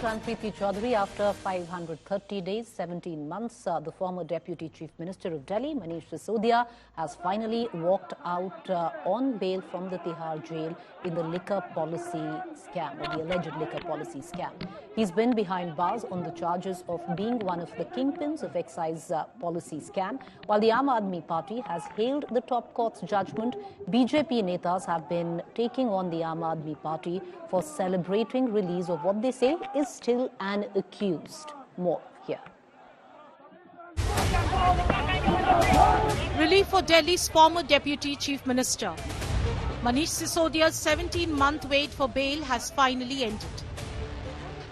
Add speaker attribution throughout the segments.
Speaker 1: and Preeti Chaudhary. After 530 days, 17 months, the former Deputy Chief Minister of Delhi, Manish Sisodia, has finally walked out on bail from the Tihar jail in the liquor policy scam, or the alleged liquor policy scam. He's been behind bars on the charges of being one of the kingpins of excise policy scam. While the Aam Aadmi Party has hailed the top court's judgment, BJP netas have been taking on the Aam Aadmi Party for celebrating release of what they say is still an accused. More here.
Speaker 2: Relief for Delhi's former Deputy Chief Minister. Manish Sisodia's 17-month wait for bail has finally ended.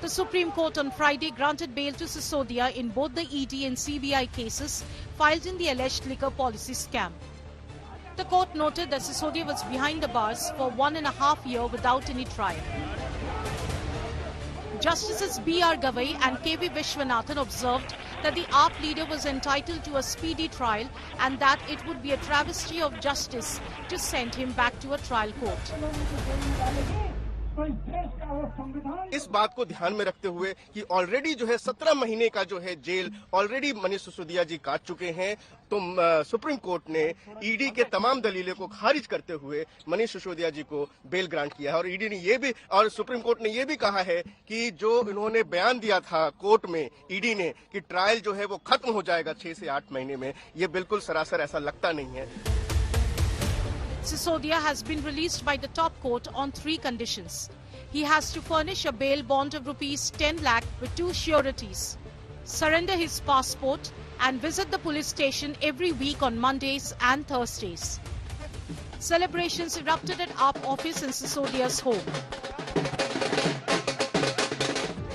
Speaker 2: The Supreme Court on Friday granted bail to Sisodia in both the ED and CBI cases filed in the alleged liquor policy scam. The court noted that Sisodia was behind the bars for 1.5 years without any trial. Justices B.R. Gavai and K.V. Vishwanathan observed that the AAP leader was entitled to a speedy trial and that it would be a travesty of justice to send him back to a trial court.
Speaker 3: इस बात को ध्यान में रखते हुए कि already जो है 17 महीने का जो है जेल ऑलरेडी मनीष सिसोदिया जी काट चुके हैं, तो सुप्रीम कोर्ट ने ईडी के तमाम दलीलों को खारिज करते हुए मनीष सिसोदिया जी को बेल ग्रांट किया है। और ईडी ने ये भी और सुप्रीम कोर्ट ने ये भी कहा है कि जो इन्होंने बयान दिया था कोर्ट में ईडी ने कि ट्रायल जो है वो खत्म हो जाएगा 6 से 8 महीने में, ये बिल्कुल सरासर ऐसा लगता नहीं है।
Speaker 2: Sisodia has been released by the top court on 3 conditions. He has to furnish a bail bond of rupees 10 lakh with 2 sureties, surrender his passport and visit the police station every week on Mondays and Thursdays. Celebrations erupted at AAP office in Sisodia's home.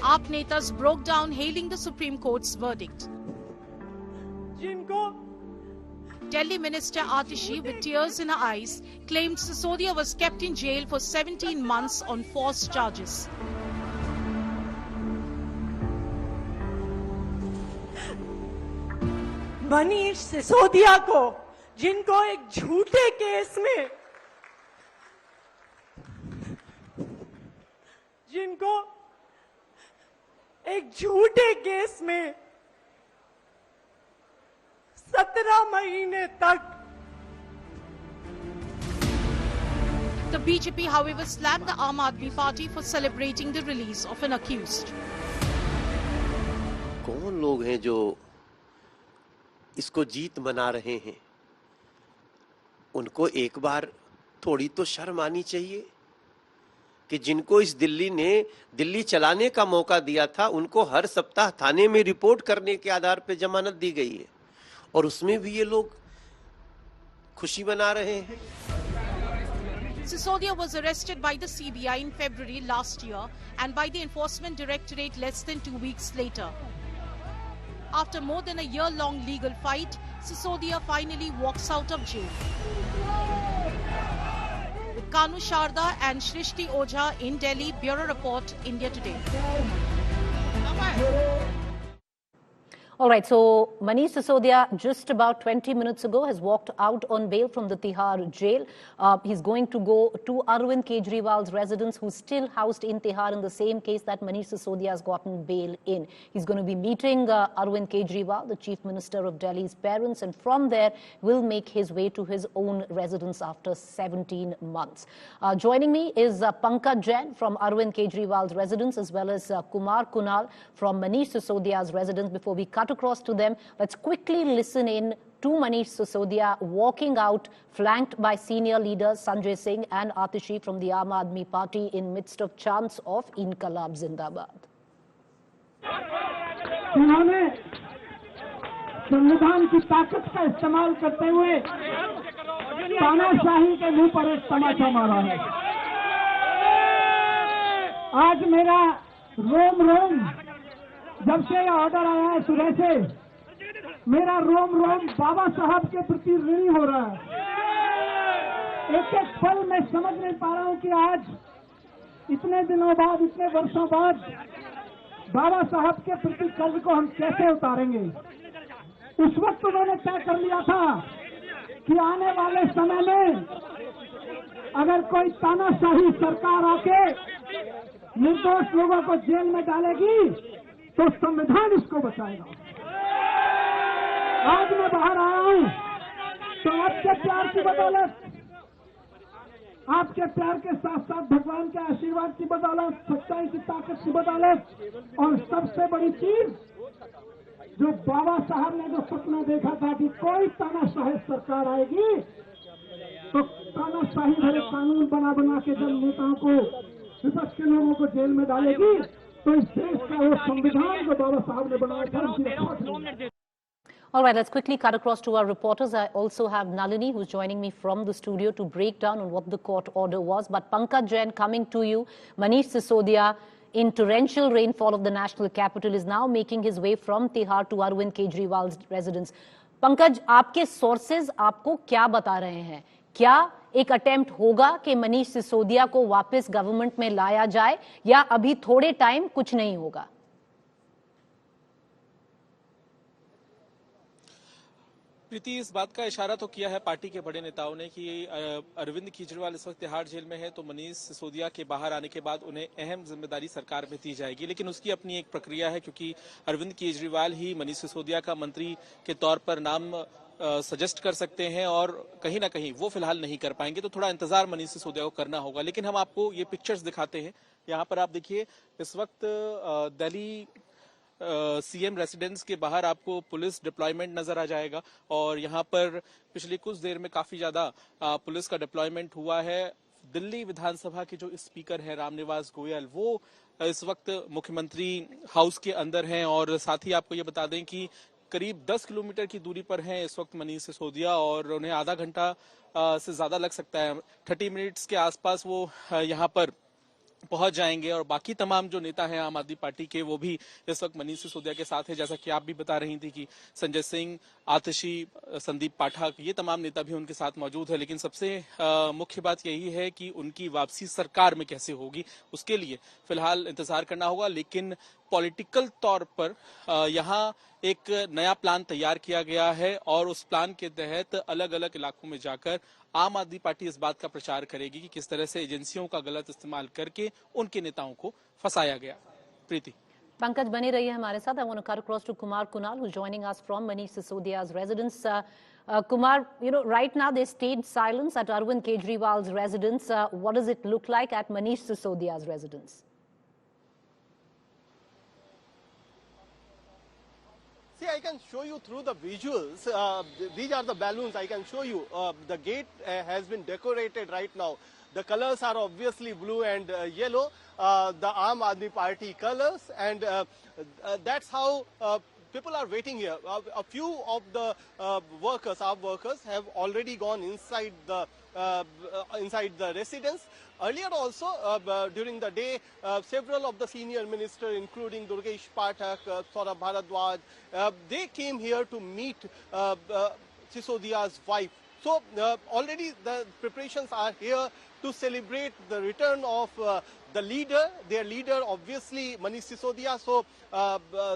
Speaker 2: AAP netas broke down hailing the Supreme Court's verdict. Delhi Minister Atishi, with tears in her eyes, claimed Sisodia was kept in jail for 17 months on false charges.
Speaker 4: Manish Sisodia को, जिनको एक झूठे case में में 17 महीने तक।
Speaker 2: The BJP, however, slammed the Aam Aadmi Party for celebrating the release of an accused.
Speaker 5: कौन लोग हैं जो इसको जीत मना रहे हैं? उनको एक बार थोड़ी तो शर्म आनी चाहिए कि जिनको इस दिल्ली ने दिल्ली चलाने का मौका दिया था, उनको हर सप्ताह थाने में रिपोर्ट करने के आधार पर जमानत दी गई है और उसमें भी ये लोग खुशी मना रहे हैं।
Speaker 2: Sisodia was arrested by the CBI in February last year and by the Enforcement Directorate less than 2 weeks later. After more than a year-long legal fight, Sisodia finally walks out of jail. With Kanu Sharda and Shrishti Ojha in Delhi, Bureau Report, India Today.
Speaker 1: All right, so Manish Sisodia just about 20 minutes ago has walked out on bail from the Tihar jail. He's going to go to Arvind Kejriwal's residence, who's still housed in Tihar in the same case that Manish Sisodia has gotten bail in. He's going to be meeting Arvind Kejriwal, the Chief Minister of Delhi's parents, and from there will make his way to his own residence after 17 months. Joining me is Pankaj Jain from Arvind Kejriwal's residence, as well as Kumar Kunal from Manish Sisodia's residence. Before we cut across to them, let's quickly listen in to Manish Sisodia walking out, flanked by senior leaders Sanjay Singh and Atishi from the Aam Aadmi Party in midst of chants of Inqilab Zindabad.
Speaker 6: उन्होंने संविधान की ताकत का इस्तेमाल करते हुए तानाशाही के मुंह पर एक तमाचा मारा है। आज मेरा रोम रोम, जब से यह ऑर्डर आया है सुबह से, मेरा रोम रोम बाबा साहब के प्रति ऋणी हो रहा है। एक एक पल मैं समझ नहीं पा रहा हूं कि आज इतने दिनों बाद, इतने वर्षों बाद बाबा साहब के प्रति कर्ज को हम कैसे उतारेंगे। उस वक्त उन्होंने तय कर लिया था कि आने वाले समय में अगर कोई तानाशाही सरकार आके निर्दोष लोगों को जेल में डालेगी तो संविधान इसको बचाएगा। आज मैं बाहर आया हूं तो आपके प्यार की बदौलत, आपके प्यार के साथ साथ भगवान के आशीर्वाद की बदौलत, सच्चाई की ताकत की बदौलत, और सबसे बड़ी चीज जो बाबा साहब ने जो सपना देखा था कि कोई तानाशाही सरकार आएगी तो तानाशाही भरे कानून बना के जब नेताओं को, विपक्ष के लोगों को जेल में डालेगी, तो इस देश का वो संविधान जो बाबा साहब ने बनाया था।
Speaker 1: All right, let's quickly cut across to our reporters. I also have Nalini, who's joining me from the studio to break down on what the court order was. But Pankaj Jain, coming to you, Manish Sisodia, in torrential rainfall of the national capital, is now making his way from Tihar to Arvind Kejriwal's residence. Pankaj, आपके sources आपको क्या बता रहे हैं? क्या एक attempt होगा कि मनीष सिसोदिया को वापस गवर्नमेंट में लाया जाए, या अभी थोड़े टाइम कुछ नहीं होगा?
Speaker 7: प्रीति, इस बात का इशारा तो किया है पार्टी के बड़े नेताओं ने कि अरविंद केजरीवाल इस वक्त तिहाड़ जेल में है, तो मनीष सिसोदिया के बाहर आने के बाद उन्हें अहम जिम्मेदारी सरकार में दी जाएगी। लेकिन उसकी अपनी एक प्रक्रिया है, क्योंकि अरविंद केजरीवाल ही मनीष सिसोदिया का मंत्री के तौर पर नाम सजेस्ट कर सकते हैं, और कहीं ना कहीं वो फिलहाल नहीं कर पाएंगे, तो थोड़ा इंतजार मनीष सिसोदिया को करना होगा। लेकिन हम आपको ये पिक्चर्स दिखाते हैं। यहाँ पर आप देखिए, इस वक्त दिल्ली सीएम रेसिडेंस के बाहर आपको पुलिस डिप्लॉयमेंट नजर आ जाएगा, और यहाँ पर पिछली कुछ देर में काफी ज्यादा पुलिस का डिप्लॉयमेंट हुआ है। दिल्ली विधानसभा के जो स्पीकर हैं रामनिवास गोयल, वो इस वक्त मुख्यमंत्री हाउस के अंदर हैं, और साथ ही आपको ये बता दें कि करीब 10 किलोमीटर की दूरी पर हैं इस वक्त मनीष सिसोदिया, और उन्हें आधा घंटा से ज्यादा लग सकता है, 30 मिनट्स के आसपास वो यहाँ पर पहुंच जाएंगे। और बाकी तमाम जो नेता हैं आम आदमी पार्टी के, वो भी इस वक्त मनीष सिसोदिया के साथ है। जैसा कि आप भी बता रही थी कि संजय सिंह, आतिशी, संदीप पाठक, ये तमाम नेता भी उनके साथ मौजूद है। लेकिन सबसे मुख्य बात यही है कि उनकी वापसी सरकार में कैसे होगी, उसके लिए फिलहाल इंतजार करना होगा। लेकिन पॉलिटिकल तौर पर यहाँ एक नया प्लान तैयार किया गया है, और उस प्लान के तहत अलग अलग इलाकों में जाकर आम आदमी पार्टी इस बात का प्रचार करेगी कि किस तरह से एजेंसियों का गलत इस्तेमाल करके उनके नेताओं को फंसाया गया। प्रीति,
Speaker 1: पंकज बने रहिए हमारे साथ। I want to cut across to Kumar Kunal, who's joining us from Manish Sisodia's residence. Kumar, you know, right now there's stayed silence at Arvind Kejriwal's residence. What does it look like at Manish Sisodia's residence?
Speaker 3: See, I can show you through the visuals. These are the balloons. I can show you. The gate has been decorated right now. The colors are obviously blue and yellow, the Aam Aadmi Party colors, and that's how people are waiting here. A few of the workers, our workers, have already gone inside the residence. Earlier also, during the day, several of the senior ministers, including Durgesh Pathak, Saurabh Bharadwaj, they came here to meet Sisodia's wife. So already the preparations are here to celebrate the return of the leader, their leader, obviously Manish Sisodia. So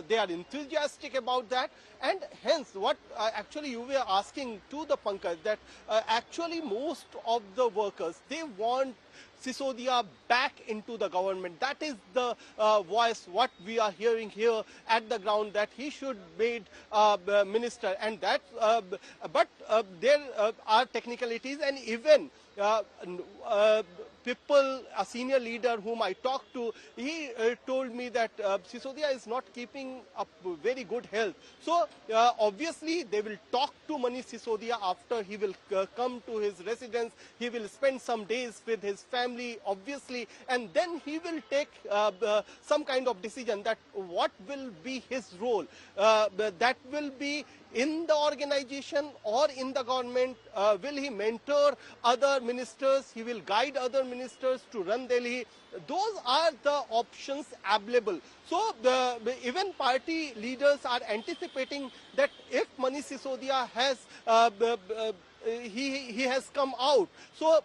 Speaker 3: they are enthusiastic about that, and hence what actually you were asking to the Pankaj, that actually most of the workers, they want Sisodia back into the government. That is the voice what we are hearing here at the ground, that he should be made minister, and that but there are technicalities, and even people, a senior leader whom I talked to, he told me that Sisodia is not keeping up very good health. So obviously they will talk to Manish Sisodia after he will come to his residence. He will spend some days with his family, obviously, and then he will take some kind of decision that what will be his role. That will be in the organization or in the government. Will he mentor other ministers? He will guide other ministers to run Delhi. Those are the options available. So even party leaders are anticipating that if Manish Sisodia has he has come out, so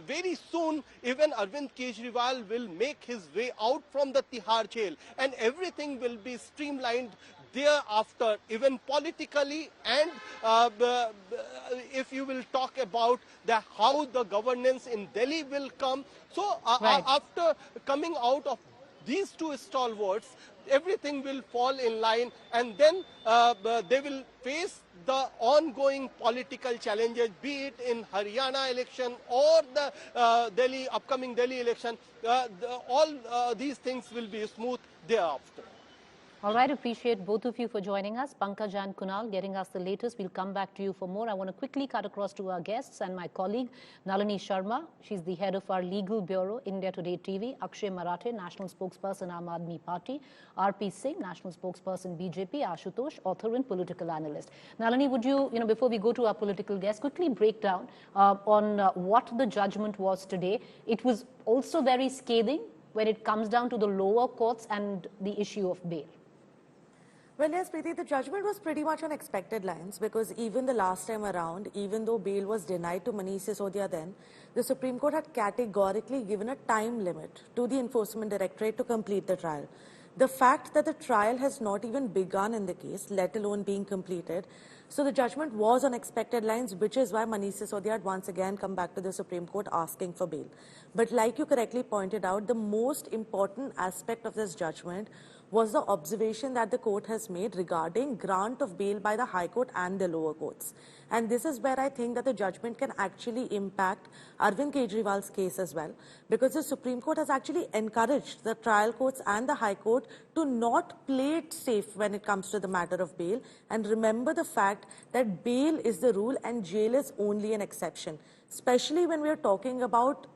Speaker 3: very soon even Arvind Kejriwal will make his way out from the Tihar jail, and everything will be streamlined thereafter, even politically, and if you will talk about how the governance in Delhi will come. So
Speaker 1: right.
Speaker 3: After coming out of these two stalwarts, everything will fall in line, and then they will face the ongoing political challenges, be it in Haryana election or the upcoming Delhi election. All these things will be smooth thereafter.
Speaker 1: All right, appreciate both of you for joining us. Pankaj and Kunal getting us the latest. We'll come back to you for more. I want to quickly cut across to our guests and my colleague, Nalini Sharma. She's the head of our legal bureau, India Today TV. Akshay Marathe, national spokesperson, Aam Aadmi Party. R.P. Singh, national spokesperson, BJP. Ashutosh, author and political analyst. Nalini, would you, before we go to our political guests, quickly break down on what the judgment was today? It was also very scathing when it comes down to the lower courts and the issue of bail.
Speaker 8: Well, yes, Preeti, the judgment was pretty much on expected lines because even the last time around, even though bail was denied to Manish Sisodia then, the Supreme Court had categorically given a time limit to the Enforcement Directorate to complete the trial. The fact that the trial has not even begun in the case, let alone being completed, so the judgment was on expected lines, which is why Manish Sisodia had once again come back to the Supreme Court asking for bail. But like you correctly pointed out, the most important aspect of this judgment was the observation that the court has made regarding grant of bail by the High Court and the lower courts. And this is where I think that the judgment can actually impact Arvind Kejriwal's case as well, because the Supreme Court has actually encouraged the trial courts and the High Court to not play it safe when it comes to the matter of bail, and remember the fact that bail is the rule and jail is only an exception, especially when we are talking about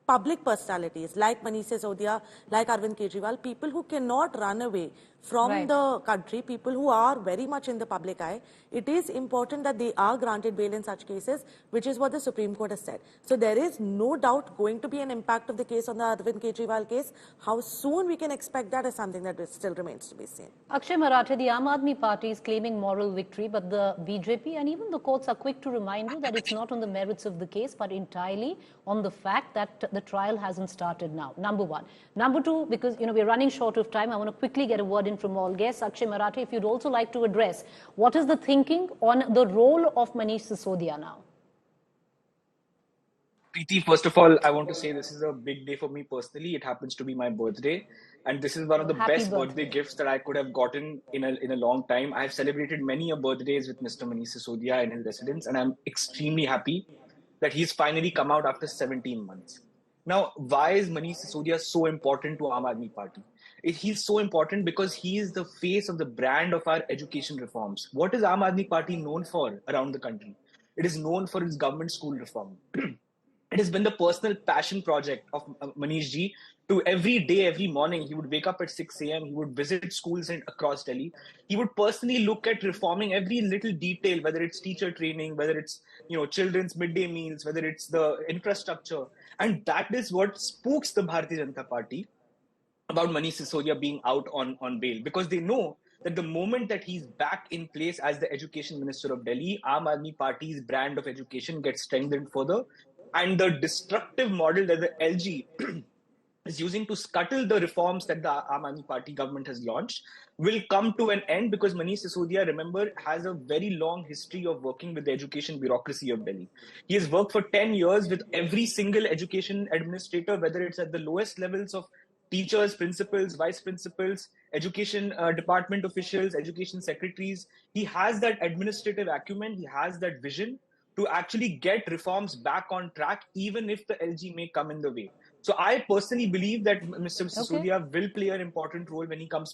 Speaker 8: public personalities like Manish Sisodia, like Arvind Kejriwal, people who cannot run away from the country, people who are very much in the public eye. It is important that they are granted bail in such cases, which is what the Supreme Court has said. So there is no doubt going to be an impact of the case on the Arvind Kejriwal case. How soon we can expect that is something that still remains to be seen.
Speaker 1: Akshay Marathe, the Aam Aadmi Party is claiming moral victory, but the BJP and even the courts are quick to remind you that it's not on the merits of the case, but entirely on the fact that the trial hasn't started now. Number one. Number two, because we're running short of time, I want to quickly get a word in from all guests. Akshay Marathe, if you'd also like to address, what is the thinking on the role of Manish Sisodia now?
Speaker 9: Preeti, first of all, I want to say this is a big day for me personally. It happens to be my birthday. And this is one of the best birthday gifts that I could have gotten in a long time. I have celebrated many birthdays with Mr. Manish Sisodia in his residence. And I'm extremely happy that he's finally come out after 17 months. Now, why is Manish Sisodia so important to Aam Aadmi Party? He's so important because he is the face of the brand of our education reforms. What is Aam Aadmi Party known for around the country? It is known for its government school reform. It has been the personal passion project of Manish ji. To every day, every morning, he would wake up at 6 a.m. He would visit schools across Delhi. He would personally look at reforming every little detail, whether it's teacher training, whether it's children's midday meals, whether it's the infrastructure. And that is what spooks the Bharatiya Janata Party about Manish Sisodia being out on bail, because they know that the moment that he's back in place as the education minister of Delhi, Aam Aadmi Party's brand of education gets strengthened further. And the destructive model that the LG is using to scuttle the reforms that the Aam Aadmi Party government has launched will come to an end, because Manish Sisodia, remember, has a very long history of working with the education bureaucracy of Delhi. He has worked for 10 years with every single education administrator, whether it's at the lowest levels of teachers, principals, vice principals, education department officials, education secretaries. He has that administrative acumen. He has that vision to actually get reforms back on track, even if the LG may come in the way. So I personally believe that Mr. Sisodia will play an important role when he comes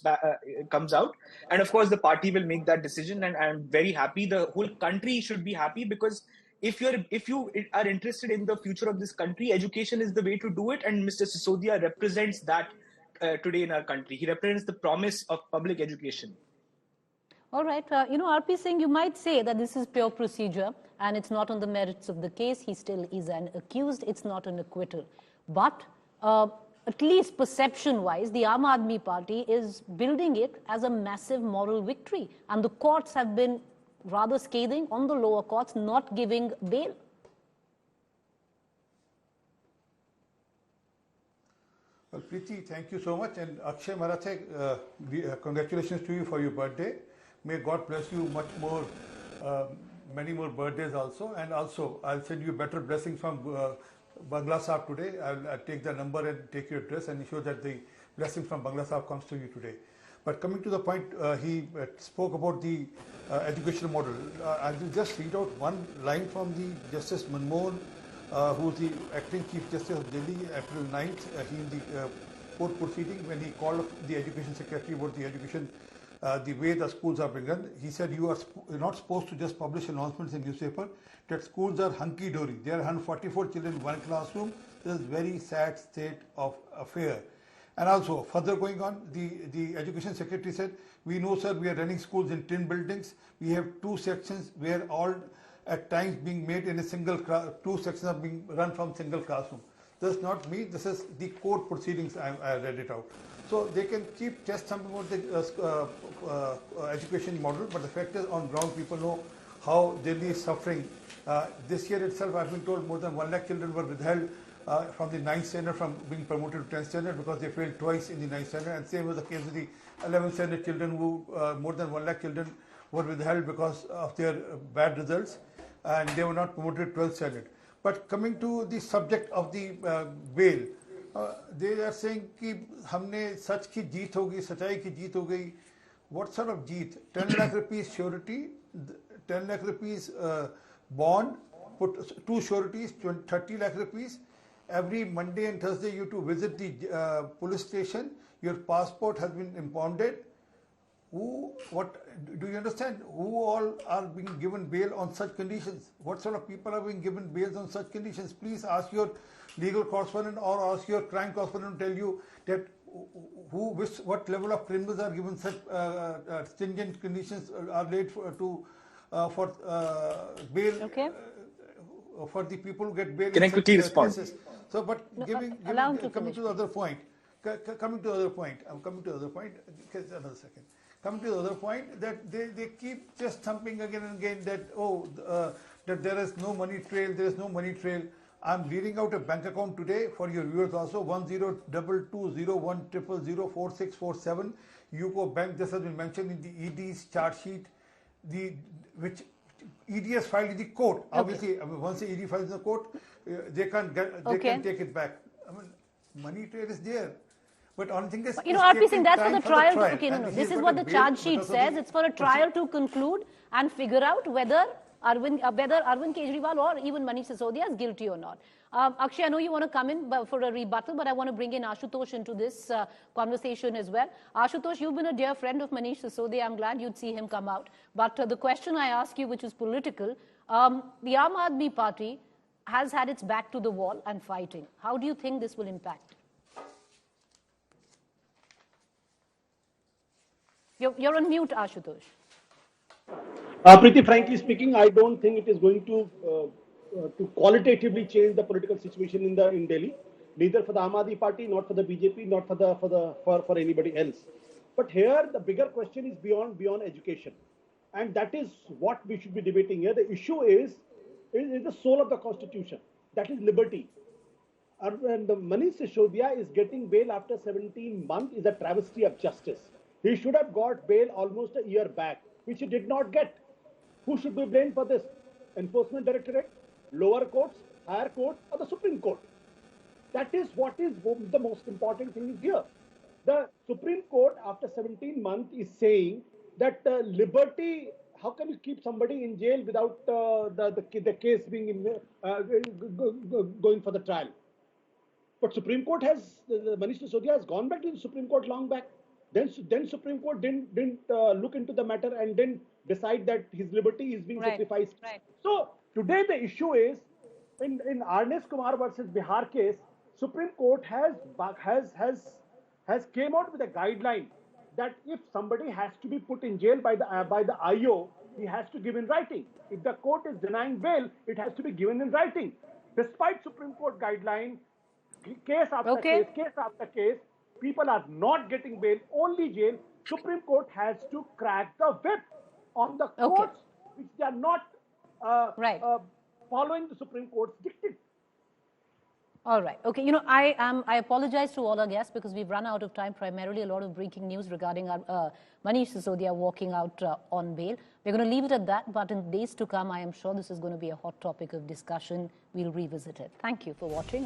Speaker 9: out. And of course, the party will make that decision. And I'm very happy. The whole country should be happy, because if you are interested in the future of this country, education is the way to do it. And Mr. Sisodia represents that today in our country. He represents the promise of public education.
Speaker 1: All right. R.P. Singh, you might say that this is pure procedure and it's not on the merits of the case. He still is an accused. It's not an acquittal. But at least perception-wise, the Aam Aadmi Party is building it as a massive moral victory. And the courts have been rather scathing on the lower courts, not giving bail.
Speaker 10: Well, Preeti, thank you so much. And Akshay Marathe, congratulations to you for your birthday. May God bless you much more, many more birthdays also. And also, I'll send you better blessings from Bangla Sahib today. I'll take the number and take your address and ensure that the blessing from Bangla Sahib comes to you today. But coming to the point, he spoke about the educational model. I will just read out one line from the Justice Manmohan, who is the acting Chief Justice of Delhi, April 9th, he in the court proceeding, when he called the Education Secretary about the education, the way the schools are being run. He said, you're not supposed to just publish announcements in newspaper that schools are hunky-dory. There are 144 children in one classroom. This is very sad state of affair. And also, further going on, the Education Secretary said, we know, sir, we are running schools in tin buildings. We have 2 sections where all at times being made in a single, 2 sections are being run from single classroom. This is not me, this is the court proceedings, I read it out. So they can keep just something about the education model, but the fact is on ground people know how Delhi is suffering. This year itself, I've been told more than 1 lakh children were withheld from the 9th standard from being promoted to 10th standard because they failed twice in the 9th standard, and same was the case with the 11th standard children who more than 1 lakh children were withheld because of their bad results, and they were not promoted to 12th standard. But coming to the subject of the bail, they are saying कि हमने सच की जीत होगी, सच्चाई की जीत हो गई. What sort of Jeet? 10 lakh rupees surety, 10 lakh rupees bond, put 2 sureties, 30 lakh rupees. Every Monday and Thursday you to visit the police station. Your passport has been impounded. What do you understand? Who all are being given bail on such conditions? What sort of people are being given bails on such conditions? Please ask your legal correspondent or ask your crime correspondent to tell you that what level of criminals are given such stringent conditions are laid for bail. Okay. For the people who get bail.
Speaker 9: Can I quickly respond?
Speaker 10: So, but coming to the other point. Coming to the other point. I'm coming to the other point. Another second. Coming to the other point, that they keep just thumping again and again that that there is no money trail. There is no money trail. I'm reading out a bank account today for your viewers also. 102201004647 UCO Bank. This has been mentioned in the ED's chart sheet. Which ED has filed in the court. Okay. Obviously, once the ED files in the court, they can't can take it back. I mean, money trail is there. But only thing is,
Speaker 1: RP Singh, that's for the trial. Okay, no. This is what the charge sheet says. It's for a trial to conclude and figure out whether Arvind Kejriwal or even Manish Sisodia is guilty or not. Akshay, I know you want to come in for a rebuttal, but I want to bring in Ashutosh into this conversation as well. Ashutosh, you've been a dear friend of Manish Sisodia. I'm glad you'd see him come out. But the question I ask you, which is political, the Aam Aadmi Party has had its back to the wall and fighting. How do you think this will impact? You're on mute, Ashutosh.
Speaker 11: Preeti, frankly speaking, I don't think it is going to qualitatively change the political situation in Delhi, neither for the Aam Aadmi Party, not for the BJP, not for anybody else. But here the bigger question is beyond education, and that is what we should be debating here. The issue is the soul of the constitution, that is liberty. And the Manish Sisodia is getting bail after 17 months is a travesty of justice. He should have got bail almost a year back, which he did not get. Who should be blamed for this? Enforcement Directorate, lower courts, higher court, or the Supreme Court? That is what is the most important thing is here. The Supreme Court, after 17 months, is saying that liberty, how can you keep somebody in jail without the case being going for the trial? But Supreme Court Manish Sisodia has gone back to the Supreme Court long back. Then Supreme Court didn't look into the matter and didn't decide that his liberty is being sacrificed. Right. So today the issue is in Arnes Kumar versus Bihar case, Supreme Court has came out with a guideline that if somebody has to be put in jail by the IO, he has to give in writing. If the court is denying bail, it has to be given in writing. Despite Supreme Court guideline, case after case after case, people are not getting bail, only jail. Supreme Court has to crack the whip on the courts, which they are not following the Supreme Court's dictate.
Speaker 1: All right. Okay. I apologize to all our guests because we've run out of time. Primarily, a lot of breaking news regarding Manish Sisodia walking out on bail. We're going to leave it at that. But in days to come, I am sure this is going to be a hot topic of discussion. We'll revisit it. Thank you for watching.